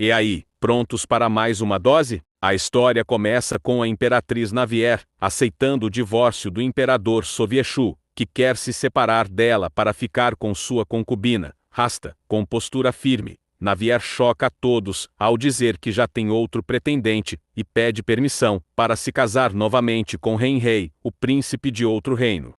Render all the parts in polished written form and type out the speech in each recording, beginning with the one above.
E aí, prontos para mais uma dose? A história começa com a Imperatriz Navier aceitando o divórcio do Imperador Soviéchu, que quer se separar dela para ficar com sua concubina, Rasta, com postura firme. Navier choca a todos ao dizer que já tem outro pretendente e pede permissão para se casar novamente com Renrei, o príncipe de outro reino.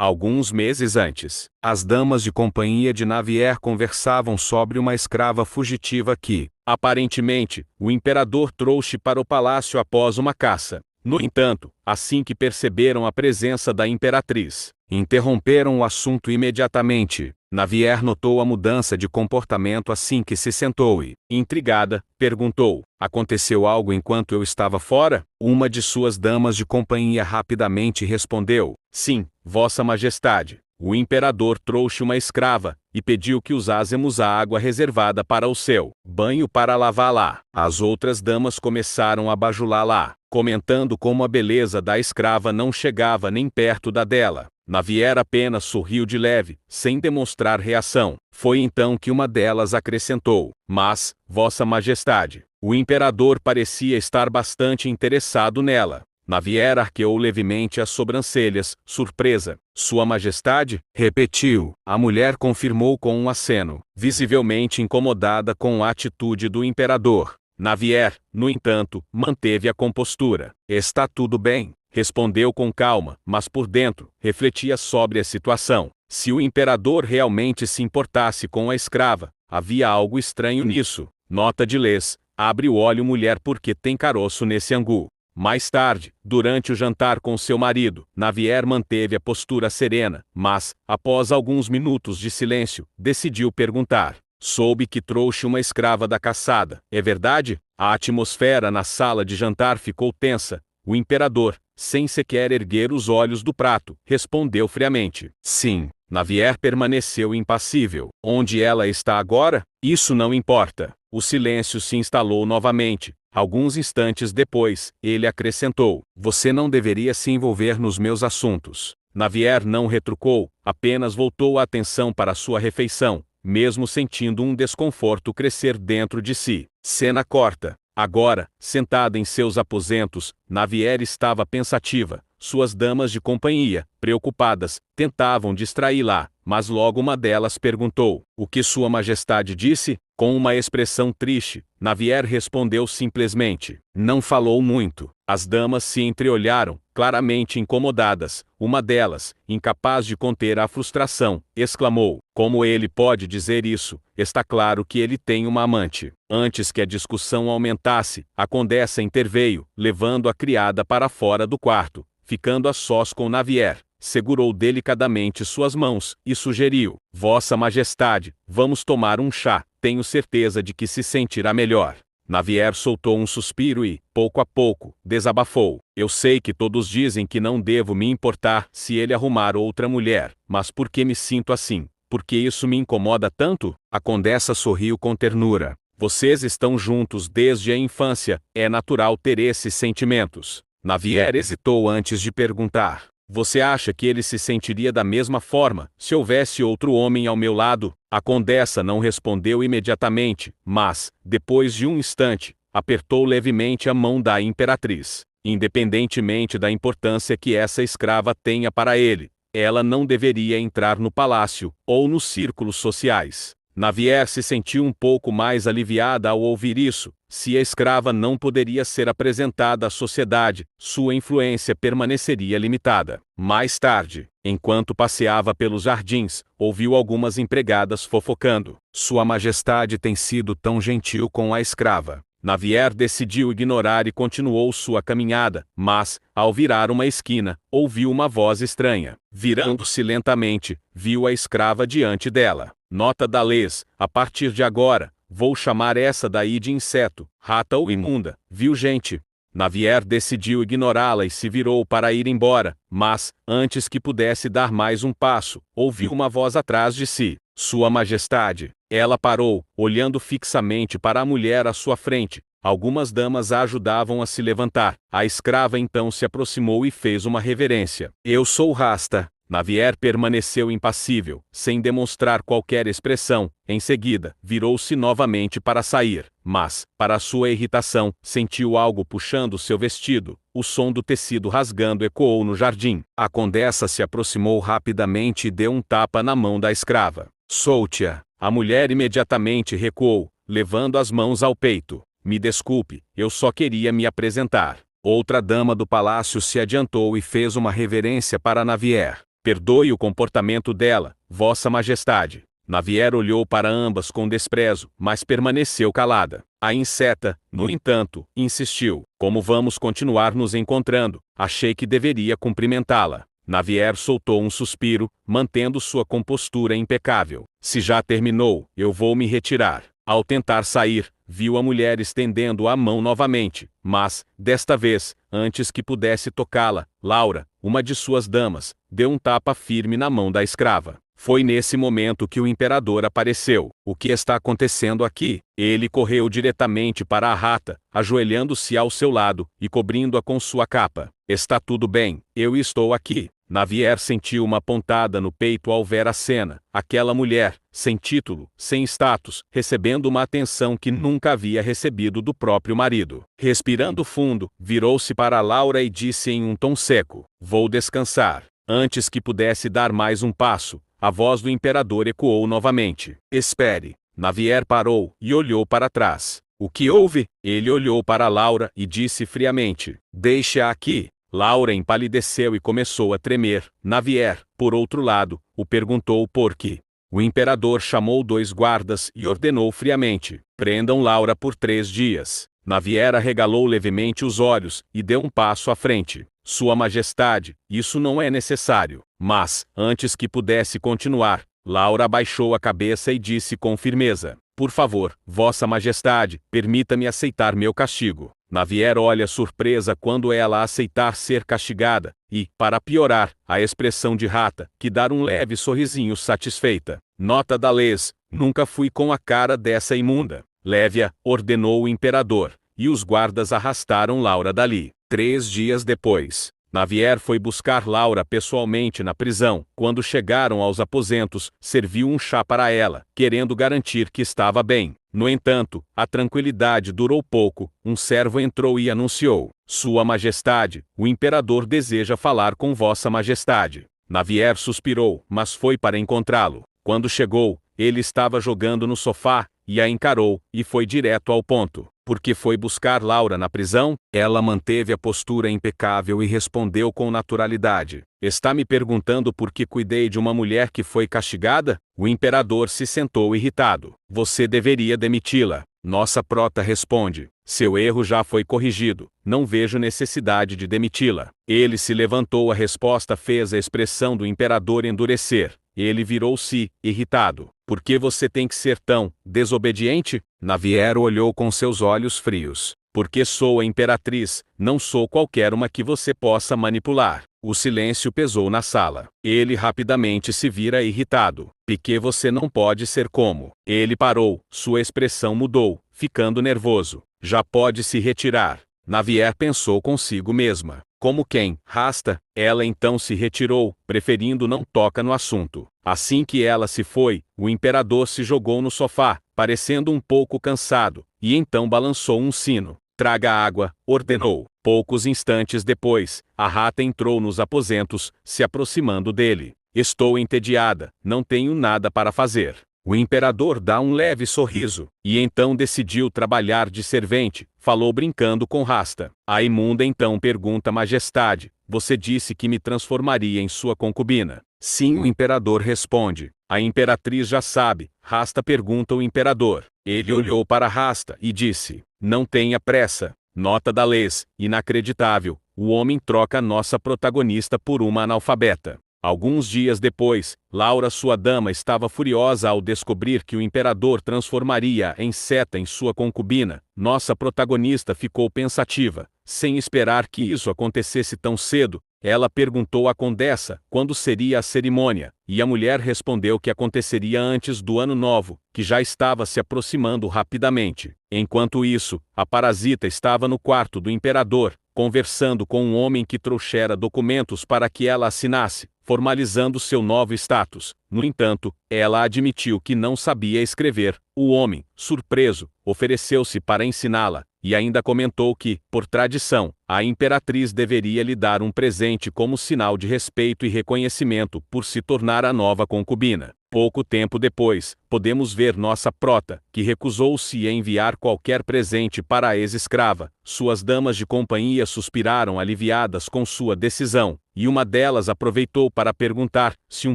Alguns meses antes, as damas de companhia de Navier conversavam sobre uma escrava fugitiva que, aparentemente, o imperador trouxe para o palácio após uma caça. No entanto, assim que perceberam a presença da imperatriz, interromperam o assunto imediatamente. Navier notou a mudança de comportamento assim que se sentou e, intrigada, perguntou: aconteceu algo enquanto eu estava fora? Uma de suas damas de companhia rapidamente respondeu: sim, Vossa Majestade. O imperador trouxe uma escrava e pediu que usássemos a água reservada para o seu banho para lavá-la. As outras damas começaram a bajulá-la, comentando como a beleza da escrava não chegava nem perto da dela. Navier apenas sorriu de leve, sem demonstrar reação. Foi então que uma delas acrescentou: mas, Vossa Majestade, o imperador parecia estar bastante interessado nela. Navier arqueou levemente as sobrancelhas, surpresa. Sua Majestade? Repetiu. A mulher confirmou com um aceno, visivelmente incomodada com a atitude do imperador. Navier, no entanto, manteve a compostura. Está tudo bem, respondeu com calma, mas por dentro, refletia sobre a situação. Se o imperador realmente se importasse com a escrava, havia algo estranho nisso. Nota de lês: abre o olho mulher porque tem caroço nesse angu. Mais tarde, durante o jantar com seu marido, Navier manteve a postura serena, mas, após alguns minutos de silêncio, decidiu perguntar: soube que trouxe uma escrava da caçada, é verdade? A atmosfera na sala de jantar ficou tensa. O imperador, sem sequer erguer os olhos do prato, respondeu friamente: sim. Navier permaneceu impassível. Onde ela está agora? Isso não importa. O silêncio se instalou novamente. Alguns instantes depois, ele acrescentou: você não deveria se envolver nos meus assuntos. Navier não retrucou, apenas voltou a atenção para sua refeição, mesmo sentindo um desconforto crescer dentro de si. Cena corta. Agora, sentada em seus aposentos, Navier estava pensativa. Suas damas de companhia, preocupadas, tentavam distraí-la, mas logo uma delas perguntou: o que Sua Majestade disse? Com uma expressão triste, Navier respondeu simplesmente. Não falou muito. As damas se entreolharam, claramente incomodadas. Uma delas, incapaz de conter a frustração, exclamou: como ele pode dizer isso? Está claro que ele tem uma amante. Antes que a discussão aumentasse, a condessa interveio, levando a criada para fora do quarto. Ficando a sós com Navier, segurou delicadamente suas mãos e sugeriu: Vossa Majestade, vamos tomar um chá, tenho certeza de que se sentirá melhor. Navier soltou um suspiro e, pouco a pouco, desabafou: eu sei que todos dizem que não devo me importar se ele arrumar outra mulher, mas por que me sinto assim? Por que isso me incomoda tanto? A condessa sorriu com ternura. Vocês estão juntos desde a infância, é natural ter esses sentimentos. Navier hesitou antes de perguntar: você acha que ele se sentiria da mesma forma se houvesse outro homem ao meu lado? A condessa não respondeu imediatamente, mas, depois de um instante, apertou levemente a mão da imperatriz. Independentemente da importância que essa escrava tenha para ele, ela não deveria entrar no palácio ou nos círculos sociais. Navier se sentiu um pouco mais aliviada ao ouvir isso. Se a escrava não poderia ser apresentada à sociedade, sua influência permaneceria limitada. Mais tarde, enquanto passeava pelos jardins, ouviu algumas empregadas fofocando. Sua Majestade tem sido tão gentil com a escrava. Navier decidiu ignorar e continuou sua caminhada, mas, ao virar uma esquina, ouviu uma voz estranha. Virando-se lentamente, viu a escrava diante dela. Nota da lês: a partir de agora, vou chamar essa daí de inseto, rata ou imunda, viu gente? Navier decidiu ignorá-la e se virou para ir embora, mas, antes que pudesse dar mais um passo, ouviu uma voz atrás de si. Sua Majestade. Ela parou, olhando fixamente para a mulher à sua frente. Algumas damas a ajudavam a se levantar. A escrava então se aproximou e fez uma reverência. Eu sou Rasta, Navier permaneceu impassível, sem demonstrar qualquer expressão. Em seguida, virou-se novamente para sair, mas, para sua irritação, sentiu algo puxando seu vestido. O som do tecido rasgando ecoou no jardim. A condessa se aproximou rapidamente e deu um tapa na mão da escrava. Solte-a. A mulher imediatamente recuou, levando as mãos ao peito. Me desculpe, eu só queria me apresentar. Outra dama do palácio se adiantou e fez uma reverência para Navier. Perdoe o comportamento dela, Vossa Majestade. Navier olhou para ambas com desprezo, mas permaneceu calada. A inseta, no entanto, insistiu. Como vamos continuar nos encontrando? Achei que deveria cumprimentá-la. Navier soltou um suspiro, mantendo sua compostura impecável. Se já terminou, eu vou me retirar. Ao tentar sair, viu a mulher estendendo a mão novamente, mas, desta vez, antes que pudesse tocá-la, Laura, uma de suas damas, deu um tapa firme na mão da escrava. Foi nesse momento que o imperador apareceu. O que está acontecendo aqui? Ele correu diretamente para a rata, ajoelhando-se ao seu lado e cobrindo-a com sua capa. Está tudo bem, eu estou aqui. Navier sentiu uma pontada no peito ao ver a cena. Aquela mulher, sem título, sem status, recebendo uma atenção que nunca havia recebido do próprio marido. Respirando fundo, virou-se para Laura e disse em um tom seco: "Vou descansar." Antes que pudesse dar mais um passo, a voz do imperador ecoou novamente: "Espere." Navier parou e olhou para trás. O que houve? Ele olhou para Laura e disse friamente: "Deixe-a aqui." Laura empalideceu e começou a tremer. Navier, por outro lado, o perguntou por quê. O imperador chamou 2 guardas e ordenou friamente: "Prendam Laura por 3 dias." Navier arregalou levemente os olhos e deu um passo à frente. "Sua Majestade, isso não é necessário." Mas, antes que pudesse continuar, Laura abaixou a cabeça e disse com firmeza: "Por favor, Vossa Majestade, permita-me aceitar meu castigo." Navier olha surpresa quando ela aceitar ser castigada, e, para piorar, a expressão de rata, que dá um leve sorrisinho satisfeita. Nota da Lês: "Nunca fui com a cara dessa imunda." "Leve-a", ordenou o imperador, e os guardas arrastaram Laura dali. 3 dias depois, Navier foi buscar Laura pessoalmente na prisão. Quando chegaram aos aposentos, serviu um chá para ela, querendo garantir que estava bem. No entanto, a tranquilidade durou pouco. Um servo entrou e anunciou: "Sua Majestade, o imperador deseja falar com Vossa Majestade." Navier suspirou, mas foi para encontrá-lo. Quando chegou, ele estava jogando no sofá, e a encarou, e foi direto ao ponto. "Por que foi buscar Laura na prisão?" Ela manteve a postura impecável e respondeu com naturalidade: "Está me perguntando por que cuidei de uma mulher que foi castigada?" O imperador se sentou irritado. "Você deveria demiti-la." Nossa prota responde: "Seu erro já foi corrigido, não vejo necessidade de demiti-la." Ele se levantou. A resposta fez a expressão do imperador endurecer. Ele virou-se, irritado. "Por que você tem que ser tão desobediente?" Navier olhou com seus olhos frios. "Porque sou a imperatriz, não sou qualquer uma que você possa manipular." O silêncio pesou na sala. Ele rapidamente se vira irritado. "Porque você não pode ser como." Ele parou, sua expressão mudou, ficando nervoso. "Já pode se retirar." Navier pensou consigo mesma. Como quem rasta, ela então se retirou, preferindo não tocar no assunto. Assim que ela se foi, o imperador se jogou no sofá, parecendo um pouco cansado, e então balançou um sino. "Traga água", ordenou. Poucos instantes depois, a rata entrou nos aposentos, se aproximando dele. "Estou entediada, não tenho nada para fazer." O imperador dá um leve sorriso, e então decidiu trabalhar de servente. Falou brincando com Rasta. A imunda então pergunta: "Majestade, você disse que me transformaria em sua concubina?" "Sim", o imperador responde. "A imperatriz já sabe." Rasta pergunta o imperador. Ele olhou para Rasta e disse: "Não tenha pressa." Nota da Lês: inacreditável, o homem troca nossa protagonista por uma analfabeta. Alguns dias depois, Laura, sua dama, estava furiosa ao descobrir que o imperador transformaria em seta em sua concubina. Nossa protagonista ficou pensativa. Sem esperar que isso acontecesse tão cedo, ela perguntou à condessa quando seria a cerimônia, e a mulher respondeu que aconteceria antes do ano novo, que já estava se aproximando rapidamente. Enquanto isso, a parasita estava no quarto do imperador, conversando com um homem que trouxera documentos para que ela assinasse, formalizando seu novo status. No entanto, ela admitiu que não sabia escrever. O homem, surpreso, ofereceu-se para ensiná-la, e ainda comentou que, por tradição, a imperatriz deveria lhe dar um presente como sinal de respeito e reconhecimento por se tornar a nova concubina. Pouco tempo depois, podemos ver nossa prota, que recusou-se a enviar qualquer presente para a ex-escrava. Suas damas de companhia suspiraram aliviadas com sua decisão, e uma delas aproveitou para perguntar se um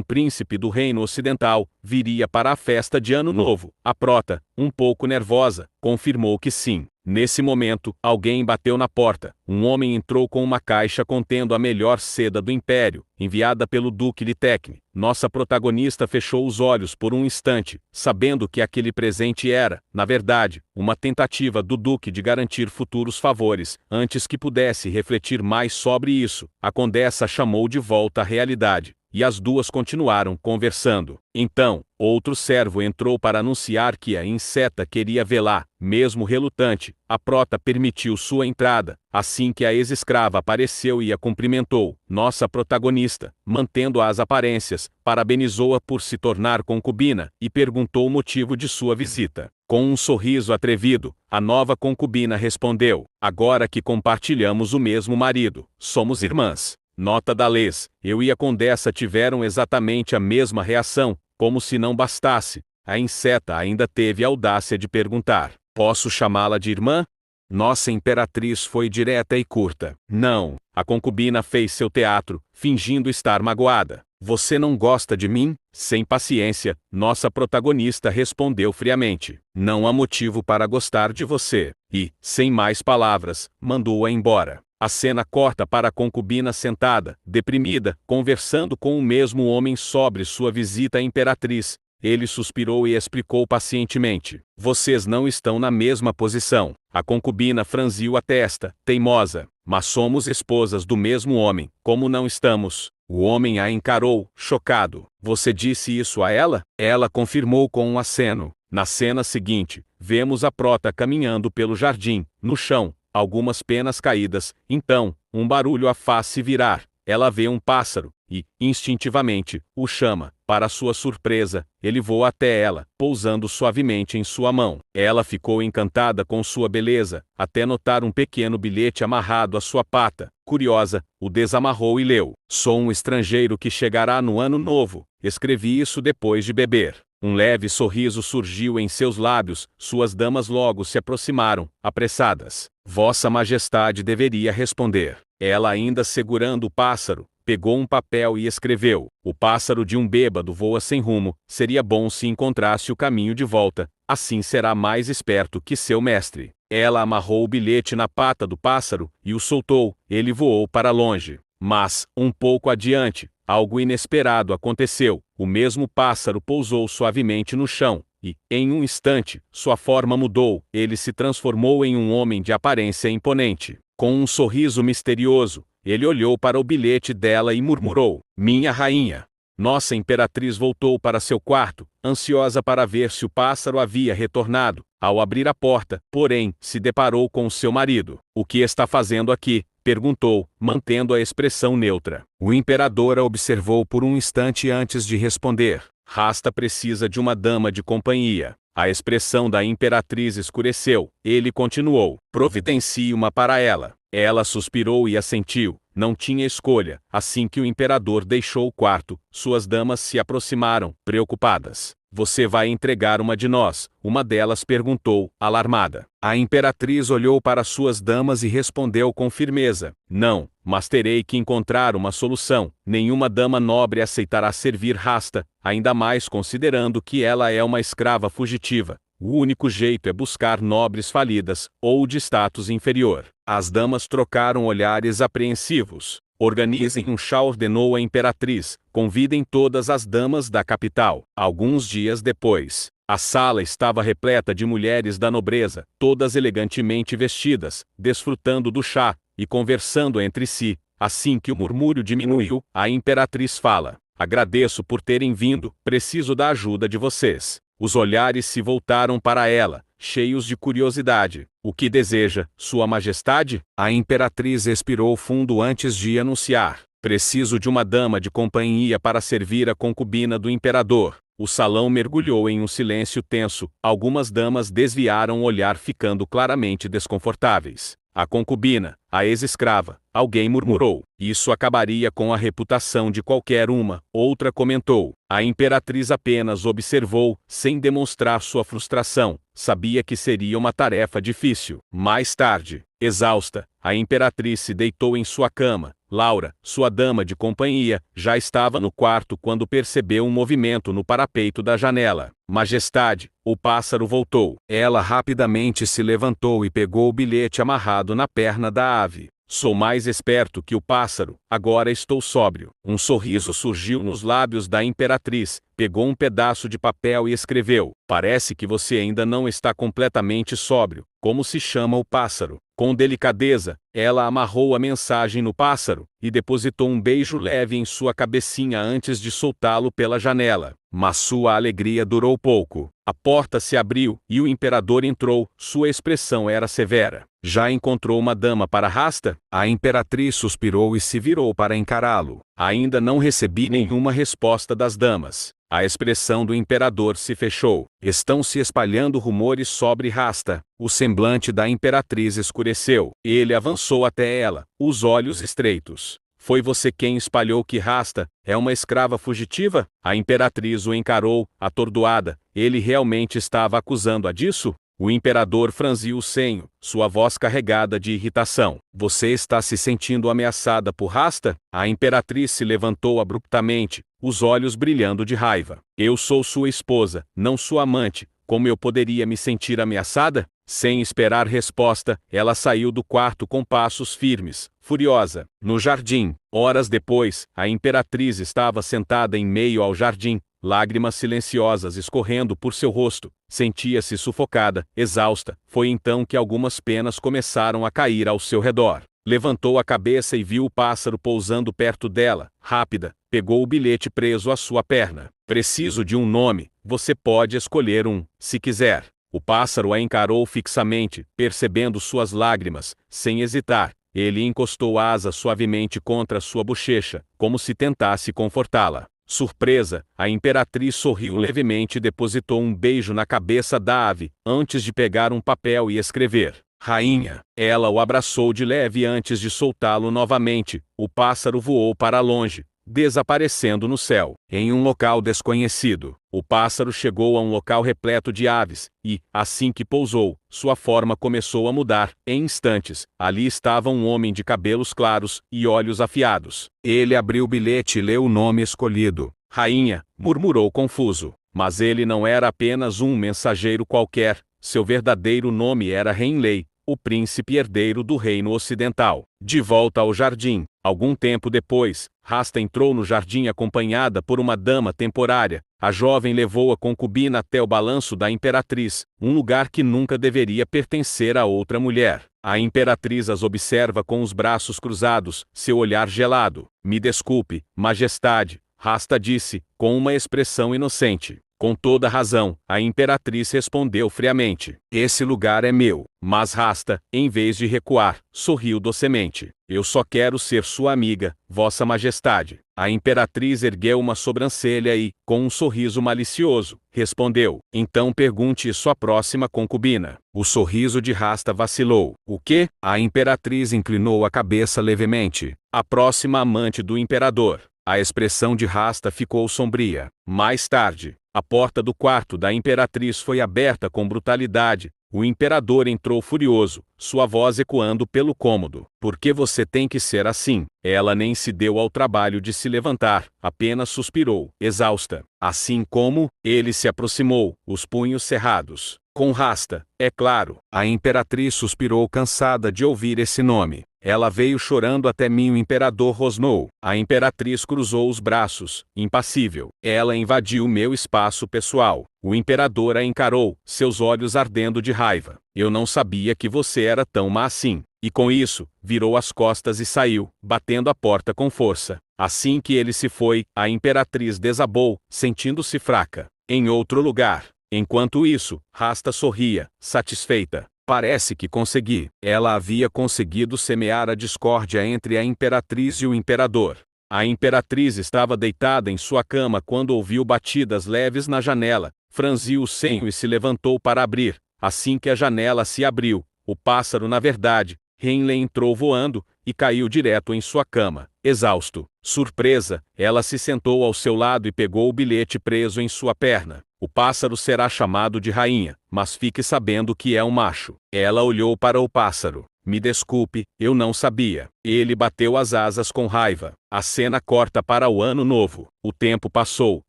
príncipe do reino ocidental viria para a festa de Ano Novo. A prota, um pouco nervosa, confirmou que sim. Nesse momento, alguém bateu na porta. Um homem entrou com uma caixa contendo a melhor seda do império, enviada pelo Duque Litecne. Nossa protagonista fechou os olhos por um instante, sabendo que aquele presente era, na verdade, uma tentativa do Duque de garantir futuros favores. Antes que pudesse refletir mais sobre isso, a condessa chamou de volta a realidade, e as duas continuaram conversando. Então, outro servo entrou para anunciar que a inseta queria vê-la. Mesmo relutante, a prota permitiu sua entrada. Assim que a ex-escrava apareceu e a cumprimentou, nossa protagonista, mantendo as aparências, parabenizou-a por se tornar concubina e perguntou o motivo de sua visita. Com um sorriso atrevido, a nova concubina respondeu: agora que compartilhamos o mesmo marido, somos irmãs. Nota da Lês, eu e a condessa tiveram exatamente a mesma reação. Como se não bastasse, a inseta ainda teve a audácia de perguntar: posso chamá-la de irmã? Nossa imperatriz foi direta e curta. Não. A concubina fez seu teatro, fingindo estar magoada. Você não gosta de mim? Sem paciência, nossa protagonista respondeu friamente: não há motivo para gostar de você. E, sem mais palavras, mandou-a embora. A cena corta para a concubina sentada, deprimida, conversando com o mesmo homem sobre sua visita à imperatriz. Ele suspirou e explicou pacientemente: vocês não estão na mesma posição. A concubina franziu a testa, teimosa. Mas somos esposas do mesmo homem, como não estamos? O homem a encarou, chocado. Você disse isso a ela? Ela confirmou com um aceno. Na cena seguinte, vemos a prota caminhando pelo jardim, no chão, algumas penas caídas. Então, um barulho a faz se virar. Ela vê um pássaro e, instintivamente, o chama. Para sua surpresa, ele voa até ela, pousando suavemente em sua mão. Ela ficou encantada com sua beleza, até notar um pequeno bilhete amarrado à sua pata. Curiosa, o desamarrou e leu: sou um estrangeiro que chegará no ano novo. Escrevi isso depois de beber. Um leve sorriso surgiu em seus lábios. Suas damas logo se aproximaram, apressadas. Vossa Majestade deveria responder. Ela, ainda segurando o pássaro, pegou um papel e escreveu: o pássaro de um bêbado voa sem rumo. Seria bom se encontrasse o caminho de volta. Assim será mais esperto que seu mestre. Ela amarrou o bilhete na pata do pássaro e o soltou. Ele voou para longe. Mas, um pouco adiante, algo inesperado aconteceu. O mesmo pássaro pousou suavemente no chão, e, em um instante, sua forma mudou. Ele se transformou em um homem de aparência imponente. Com um sorriso misterioso, ele olhou para o bilhete dela e murmurou: minha rainha. Nossa imperatriz voltou para seu quarto, ansiosa para ver se o pássaro havia retornado. Ao abrir a porta, porém, se deparou com seu marido. O que está fazendo aqui? Perguntou, mantendo a expressão neutra. O imperador a observou por um instante antes de responder. Rasta precisa de uma dama de companhia. A expressão da imperatriz escureceu. Ele continuou: providencie uma para ela. Ela suspirou e assentiu. Não tinha escolha. Assim que o imperador deixou o quarto, suas damas se aproximaram, preocupadas. Você vai entregar uma de nós? Uma delas perguntou, alarmada. A imperatriz olhou para suas damas e respondeu com firmeza: não, mas terei que encontrar uma solução. Nenhuma dama nobre aceitará servir Rasta, ainda mais considerando que ela é uma escrava fugitiva. O único jeito é buscar nobres falidas, ou de status inferior. As damas trocaram olhares apreensivos. Organizem um chá, ordenou a imperatriz. Convidem todas as damas da capital. Alguns dias depois, a sala estava repleta de mulheres da nobreza, todas elegantemente vestidas, desfrutando do chá e conversando entre si. Assim que o murmúrio diminuiu, a imperatriz fala: agradeço por terem vindo, preciso da ajuda de vocês. Os olhares se voltaram para ela, cheios de curiosidade. O que deseja, Sua Majestade? A imperatriz expirou fundo antes de anunciar. Preciso de uma dama de companhia para servir a concubina do imperador. O salão mergulhou em um silêncio tenso. Algumas damas desviaram o olhar, ficando claramente desconfortáveis. A concubina, a ex-escrava, alguém murmurou. Isso acabaria com a reputação de qualquer uma. Outra comentou. A imperatriz apenas observou, sem demonstrar sua frustração. Sabia que seria uma tarefa difícil. Mais tarde, exausta, a imperatriz se deitou em sua cama. Laura, sua dama de companhia, já estava no quarto quando percebeu um movimento no parapeito da janela. Majestade, o pássaro voltou. Ela rapidamente se levantou e pegou o bilhete amarrado na perna da ave. Sou mais esperto que o pássaro, agora estou sóbrio. Um sorriso surgiu nos lábios da imperatriz, pegou um pedaço de papel e escreveu. Parece que você ainda não está completamente sóbrio. Como se chama o pássaro? Com delicadeza, ela amarrou a mensagem no pássaro, e depositou um beijo leve em sua cabecinha antes de soltá-lo pela janela. Mas sua alegria durou pouco. A porta se abriu, e o imperador entrou. Sua expressão era severa. Já encontrou uma dama para Rasta? A imperatriz suspirou e se virou para encará-lo. Ainda não recebi nenhuma resposta das damas. A expressão do imperador se fechou. Estão se espalhando rumores sobre Rasta. O semblante da imperatriz escureceu. Ele avançou até ela, os olhos estreitos. Foi você quem espalhou que Rasta é uma escrava fugitiva? A imperatriz o encarou, atordoada. Ele realmente estava acusando-a disso? O imperador franziu o senho, sua voz carregada de irritação. Você está se sentindo ameaçada por Rasta? A imperatriz se levantou abruptamente, os olhos brilhando de raiva. Eu sou sua esposa, não sua amante. Como eu poderia me sentir ameaçada? Sem esperar resposta, ela saiu do quarto com passos firmes, furiosa. No jardim, horas depois, a imperatriz estava sentada em meio ao jardim, lágrimas silenciosas escorrendo por seu rosto. Sentia-se sufocada, exausta. Foi então que algumas penas começaram a cair ao seu redor. Levantou a cabeça e viu o pássaro pousando perto dela. Rápida, pegou o bilhete preso à sua perna. Preciso de um nome. Você pode escolher um, se quiser. O pássaro a encarou fixamente, percebendo suas lágrimas. Sem hesitar, ele encostou a asa suavemente contra sua bochecha, como se tentasse confortá-la. Surpresa, a imperatriz sorriu levemente e depositou um beijo na cabeça da ave, antes de pegar um papel e escrever. Rainha. Ela o abraçou de leve antes de soltá-lo novamente. O pássaro voou para longe, desaparecendo no céu. Em um local desconhecido, o pássaro chegou a um local repleto de aves, e, assim que pousou, sua forma começou a mudar. Em instantes, ali estava um homem de cabelos claros e olhos afiados. Ele abriu o bilhete e leu o nome escolhido. Rainha, murmurou confuso. Mas ele não era apenas um mensageiro qualquer. Seu verdadeiro nome era Renley, o príncipe herdeiro do reino ocidental. De volta ao jardim, algum tempo depois, Rasta entrou no jardim acompanhada por uma dama temporária. A jovem levou a concubina até o balanço da imperatriz, um lugar que nunca deveria pertencer a outra mulher. A imperatriz as observa com os braços cruzados, seu olhar gelado. Me desculpe, majestade, Rasta disse, com uma expressão inocente. Com toda razão, a imperatriz respondeu friamente. Esse lugar é meu. Mas Rasta, em vez de recuar, sorriu docemente. Eu só quero ser sua amiga, vossa majestade. A imperatriz ergueu uma sobrancelha e, com um sorriso malicioso, respondeu. Então pergunte isso à próxima concubina. O sorriso de Rasta vacilou. O quê? A imperatriz inclinou a cabeça levemente. A próxima amante do imperador. A expressão de Rasta ficou sombria. Mais tarde, a porta do quarto da imperatriz foi aberta com brutalidade. O imperador entrou furioso, sua voz ecoando pelo cômodo. Por que você tem que ser assim? Ela nem se deu ao trabalho de se levantar, apenas suspirou, exausta. Assim como, ele se aproximou, os punhos cerrados. Com Rasta, é claro. A imperatriz suspirou cansada de ouvir esse nome. Ela veio chorando até mim. O imperador rosnou. A imperatriz cruzou os braços, impassível. Ela invadiu meu espaço pessoal. O imperador a encarou, seus olhos ardendo de raiva. Eu não sabia que você era tão má assim. E com isso, virou as costas e saiu, batendo a porta com força. Assim que ele se foi, a imperatriz desabou, sentindo-se fraca. Em outro lugar. Enquanto isso, Rasta sorria, satisfeita. Parece que consegui. Ela havia conseguido semear a discórdia entre a imperatriz e o imperador. A imperatriz estava deitada em sua cama quando ouviu batidas leves na janela, franziu o senho e se levantou para abrir. Assim que a janela se abriu, o pássaro, na verdade, Henley, entrou voando e caiu direto em sua cama, exausto. Surpresa, ela se sentou ao seu lado e pegou o bilhete preso em sua perna. O pássaro será chamado de rainha, mas fique sabendo que é um macho. Ela olhou para o pássaro. Me desculpe, eu não sabia. Ele bateu as asas com raiva. A cena corta para o ano novo. O tempo passou,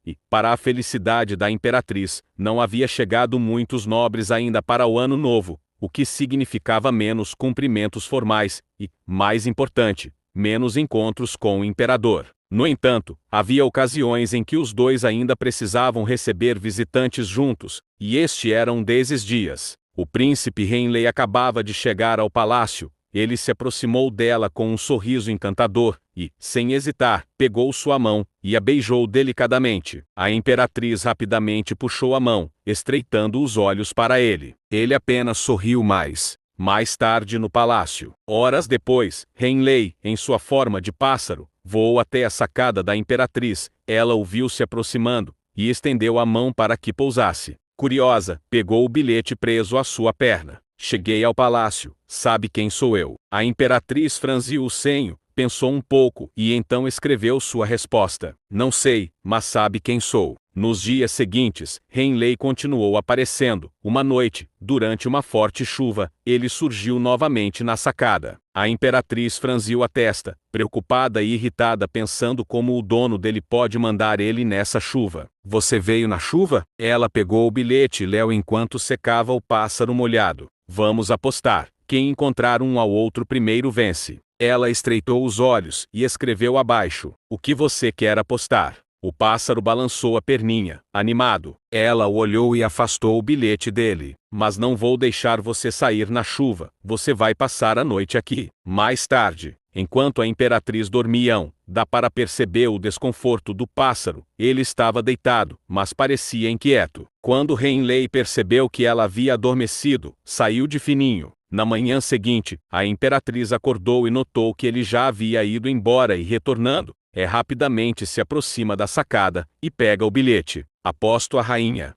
e, para a felicidade da imperatriz, não havia chegado muitos nobres ainda para o ano novo, o que significava menos cumprimentos formais e, mais importante, menos encontros com o imperador. No entanto, havia ocasiões em que os dois ainda precisavam receber visitantes juntos, e este era um desses dias. O príncipe Henley acabava de chegar ao palácio. Ele se aproximou dela com um sorriso encantador e, sem hesitar, pegou sua mão e a beijou delicadamente. A imperatriz rapidamente puxou a mão, estreitando os olhos para ele. Ele apenas sorriu mais. Mais tarde no palácio. Horas depois, Henley, em sua forma de pássaro, voou até a sacada da imperatriz. Ela o viu se aproximando e estendeu a mão para que pousasse. Curiosa, pegou o bilhete preso à sua perna. Cheguei ao palácio. Sabe quem sou eu? A imperatriz franziu o senho, pensou um pouco e então escreveu sua resposta. Não sei, mas sabe quem sou. Nos dias seguintes, Henley continuou aparecendo. Uma noite, durante uma forte chuva, ele surgiu novamente na sacada. A imperatriz franziu a testa, preocupada e irritada, pensando como o dono dele pode mandar ele nessa chuva. Você veio na chuva? Ela pegou o bilhete e leu enquanto secava o pássaro molhado. Vamos apostar. Quem encontrar um ao outro primeiro vence. Ela estreitou os olhos e escreveu abaixo. O que você quer apostar? O pássaro balançou a perninha, animado. Ela o olhou e afastou o bilhete dele. Mas não vou deixar você sair na chuva. Você vai passar a noite aqui. Mais tarde, enquanto a imperatriz dormia, dá para perceber o desconforto do pássaro. Ele estava deitado, mas parecia inquieto. Quando Henley percebeu que ela havia adormecido, saiu de fininho. Na manhã seguinte, a imperatriz acordou e notou que ele já havia ido embora e, retornando, rapidamente se aproxima da sacada e pega o bilhete. Aposto a rainha.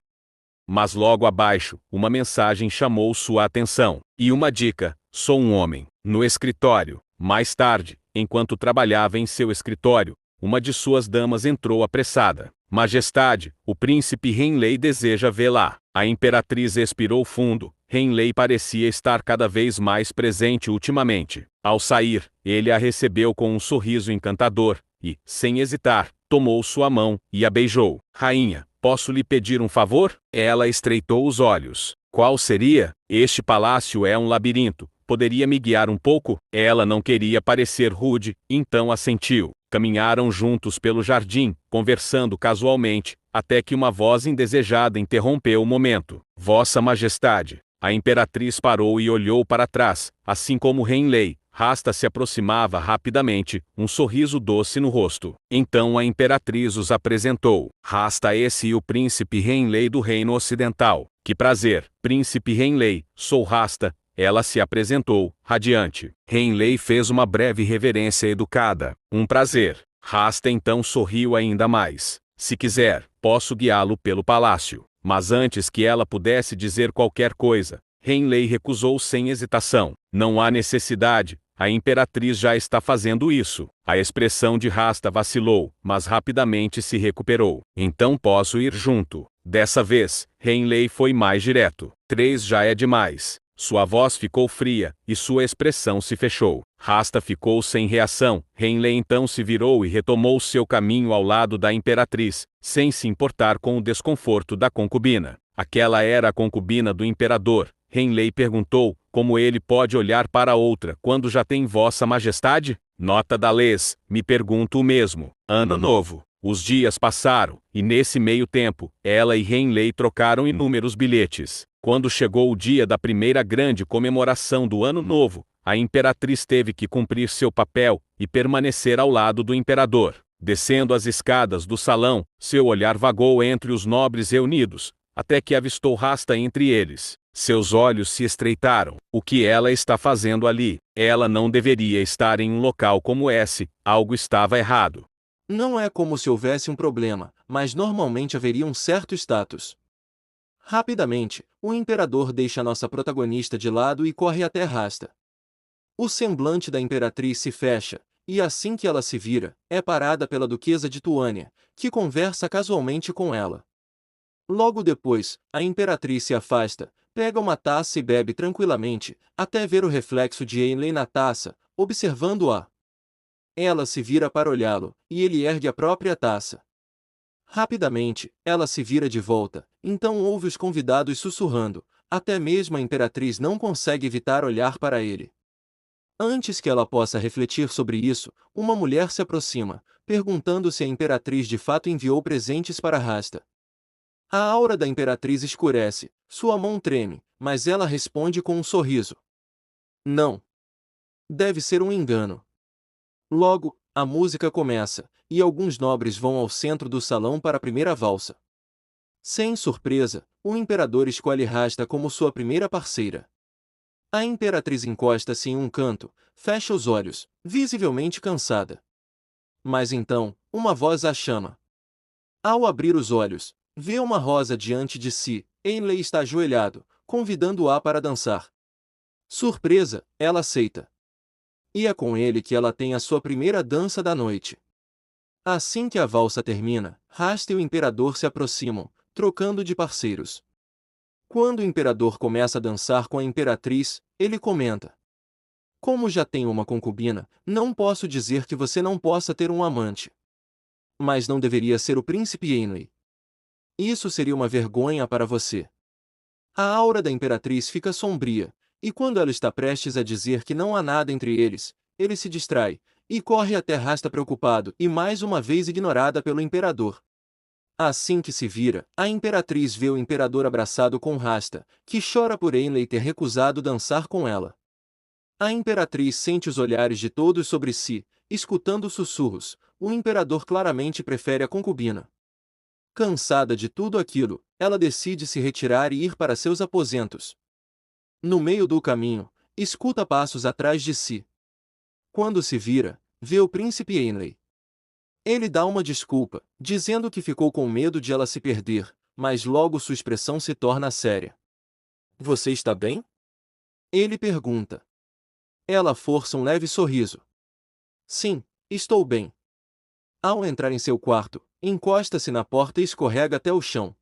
Mas logo abaixo, uma mensagem chamou sua atenção. E uma dica: sou um homem. No escritório. Mais tarde, enquanto trabalhava em seu escritório, uma de suas damas entrou apressada. Majestade, o príncipe Henley deseja vê-la. A imperatriz expirou fundo. Henley parecia estar cada vez mais presente ultimamente. Ao sair, ele a recebeu com um sorriso encantador e, sem hesitar, tomou sua mão e a beijou. Rainha, posso lhe pedir um favor? Ela estreitou os olhos. Qual seria? Este palácio é um labirinto. Poderia me guiar um pouco? Ela não queria parecer rude, então assentiu. Caminharam juntos pelo jardim, conversando casualmente, até que uma voz indesejada interrompeu o momento. Vossa Majestade. A imperatriz parou e olhou para trás, assim como Henley. Rasta se aproximava rapidamente, um sorriso doce no rosto. Então a imperatriz os apresentou. Rasta, esse e o príncipe Henley do Reino Ocidental. Que prazer, príncipe Henley, sou Rasta. Ela se apresentou, radiante. Henley fez uma breve reverência educada. Um prazer. Rasta então sorriu ainda mais. Se quiser, posso guiá-lo pelo palácio. Mas antes que ela pudesse dizer qualquer coisa, Henley recusou sem hesitação. Não há necessidade, a imperatriz já está fazendo isso. A expressão de Rasta vacilou, mas rapidamente se recuperou. Então posso ir junto. Dessa vez, Henley foi mais direto. 3 já é demais. Sua voz ficou fria, e sua expressão se fechou. Rasta ficou sem reação. Henley então se virou e retomou seu caminho ao lado da imperatriz, sem se importar com o desconforto da concubina. Aquela era a concubina do imperador. Henley perguntou, como ele pode olhar para outra quando já tem Vossa Majestade? Nota da Lês, me pergunto o mesmo. Ano Novo. Os dias passaram, e nesse meio tempo, ela e Henley trocaram inúmeros bilhetes. Quando chegou o dia da primeira grande comemoração do Ano Novo, a imperatriz teve que cumprir seu papel e permanecer ao lado do imperador. Descendo as escadas do salão, seu olhar vagou entre os nobres reunidos, até que avistou Rasta entre eles. Seus olhos se estreitaram. O que ela está fazendo ali? Ela não deveria estar em um local como esse, algo estava errado. Não é como se houvesse um problema, mas normalmente haveria um certo status. Rapidamente, o imperador deixa nossa protagonista de lado e corre até Rasta. O semblante da imperatriz se fecha, e assim que ela se vira, é parada pela duquesa de Tuânia, que conversa casualmente com ela. Logo depois, a imperatriz se afasta, pega uma taça e bebe tranquilamente, até ver o reflexo de Ainley na taça, observando-a. Ela se vira para olhá-lo, e ele ergue a própria taça. Rapidamente, ela se vira de volta, então ouve os convidados sussurrando, até mesmo a imperatriz não consegue evitar olhar para ele. Antes que ela possa refletir sobre isso, uma mulher se aproxima, perguntando se a imperatriz de fato enviou presentes para Rasta. A aura da imperatriz escurece, sua mão treme, mas ela responde com um sorriso. Não. Deve ser um engano. Logo, a música começa, e alguns nobres vão ao centro do salão para a primeira valsa. Sem surpresa, o imperador escolhe Rasta como sua primeira parceira. A imperatriz encosta-se em um canto, fecha os olhos, visivelmente cansada. Mas então, uma voz a chama. Ao abrir os olhos, vê uma rosa diante de si. Ainley está ajoelhado, convidando-a para dançar. Surpresa, ela aceita. E é com ele que ela tem a sua primeira dança da noite. Assim que a valsa termina, Rasta e o imperador se aproximam, trocando de parceiros. Quando o imperador começa a dançar com a imperatriz, ele comenta: como já tenho uma concubina, não posso dizer que você não possa ter um amante. Mas não deveria ser o príncipe Ainley. Isso seria uma vergonha para você. A aura da imperatriz fica sombria, e quando ela está prestes a dizer que não há nada entre eles, ele se distrai, e corre até Rasta preocupado e mais uma vez ignorada pelo imperador. Assim que se vira, a imperatriz vê o imperador abraçado com Rasta, que chora por Ainley ter recusado dançar com ela. A imperatriz sente os olhares de todos sobre si, escutando sussurros. O imperador claramente prefere a concubina. Cansada de tudo aquilo, ela decide se retirar e ir para seus aposentos. No meio do caminho, escuta passos atrás de si. Quando se vira, vê o príncipe Ainley. Ele dá uma desculpa, dizendo que ficou com medo de ela se perder, mas logo sua expressão se torna séria. Você está bem? Ele pergunta. Ela força um leve sorriso. Sim, estou bem. Ao entrar em seu quarto, encosta-se na porta e escorrega até o chão.